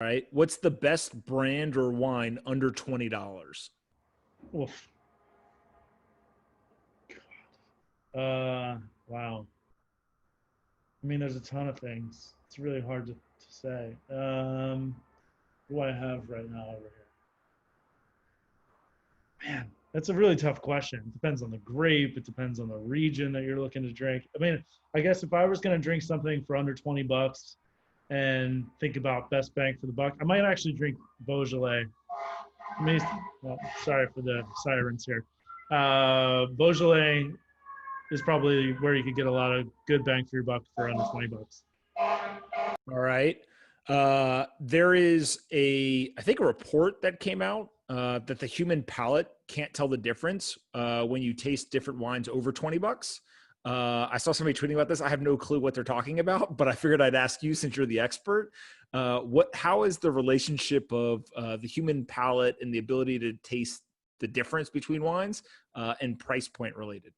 right? What's the best brand or wine under $20? Oof. Wow. I mean, there's a ton of things. It's really hard to say. What do I have right now over here? Man, that's a really tough question. It depends on the grape. It depends on the region that you're looking to drink. I mean, I guess if I was going to drink something for under 20 bucks and think about best bang for the buck, I might actually drink Beaujolais. Well, sorry for the sirens here. Beaujolais is probably where you could get a lot of good bang for your buck for under 20 bucks. All right. There is I think a report that came out that the human palate can't tell the difference when you taste different wines over 20 bucks. I saw somebody tweeting about this. I have no clue what they're talking about, but I figured I'd ask you since you're the expert. How is the relationship of the human palate and the ability to taste the difference between wines and price point related?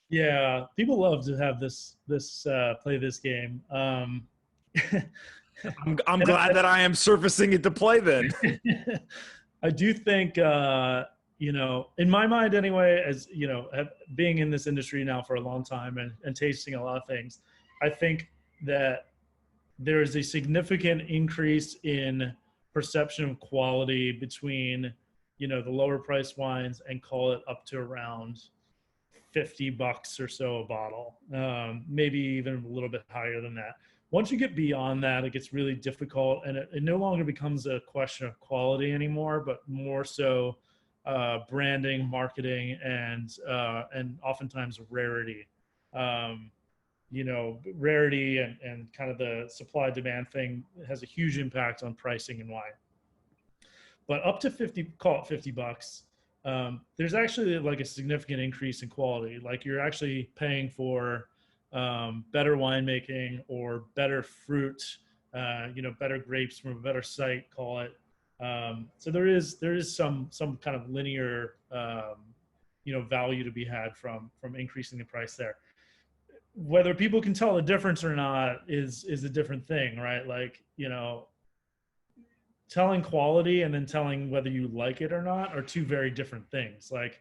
Yeah, people love to have this play this game. I'm glad that I am surfacing it to play then. I do think, in my mind anyway, as being in this industry now for a long time and tasting a lot of things, I think that there is a significant increase in perception of quality between, the lower priced wines and call it up to around $50 or so a bottle, maybe even a little bit higher than that. Once you get beyond that, it gets really difficult, and it no longer becomes a question of quality anymore, but more so branding, marketing, and oftentimes rarity. Rarity and kind of the supply-demand thing has a huge impact on pricing in wine. But up to 50, call it $50. There's actually like a significant increase in quality. Like you're actually paying for better winemaking or better fruit, better grapes from a better site, call it. So there is some kind of linear, value to be had from increasing the price there. Whether people can tell the difference or not is a different thing, right? Like, telling quality and then telling whether you like it or not are two very different things. Like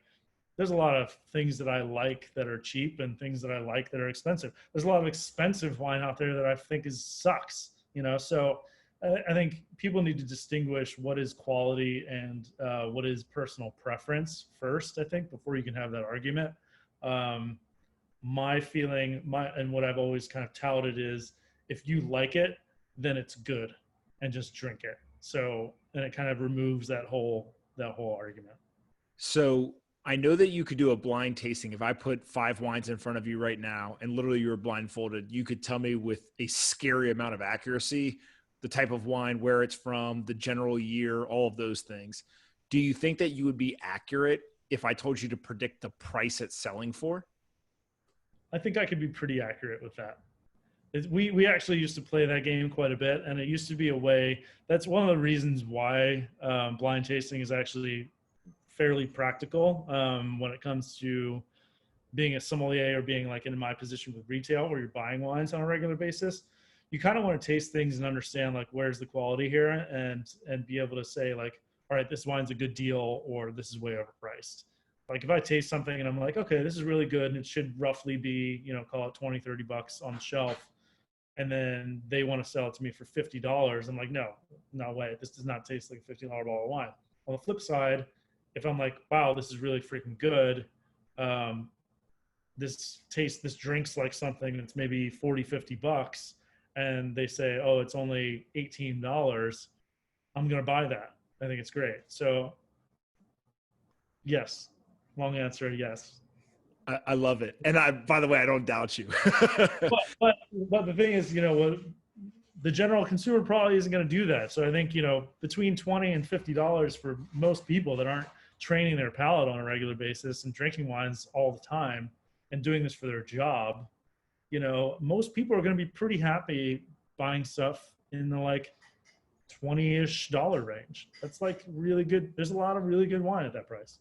there's a lot of things that I like that are cheap and things that I like that are expensive. There's a lot of expensive wine out there that I think sucks, so I think people need to distinguish what is quality and what is personal preference first, I think, before you can have that argument. My feeling, and what I've always kind of touted is if you like it, then it's good and just drink it. So, and it kind of removes that whole argument. So I know that you could do a blind tasting. If I put 5 wines in front of you right now and literally you were blindfolded, you could tell me with a scary amount of accuracy the type of wine, where it's from, the general year, all of those things. Do you think that you would be accurate if I told you to predict the price it's selling for? I think I could be pretty accurate with that. We actually used to play that game quite a bit, and it used to be a way. That's one of the reasons why blind tasting is actually fairly practical when it comes to being a sommelier or being like in my position with retail where you're buying wines on a regular basis. You kind of want to taste things and understand like where's the quality here and be able to say like, all right, this wine's a good deal or this is way overpriced. Like if I taste something and I'm like, okay, this is really good and it should roughly be, call it 20, 30 bucks on the shelf. And then they want to sell it to me for $50. I'm like, no way. This does not taste like a $50 bottle of wine. On the flip side, if I'm like, wow, this is really freaking good. This drinks like something that's maybe 40, 50 bucks. And they say, oh, it's only $18. I'm going to buy that. I think it's great. So yes, long answer, yes. I love it. And by the way, I don't doubt you. but the thing is, the general consumer probably isn't going to do that. So I think, between $20 and $50 for most people that aren't training their palate on a regular basis and drinking wines all the time and doing this for their job, most people are going to be pretty happy buying stuff in the like $20-ish range. That's like really good. There's a lot of really good wine at that price.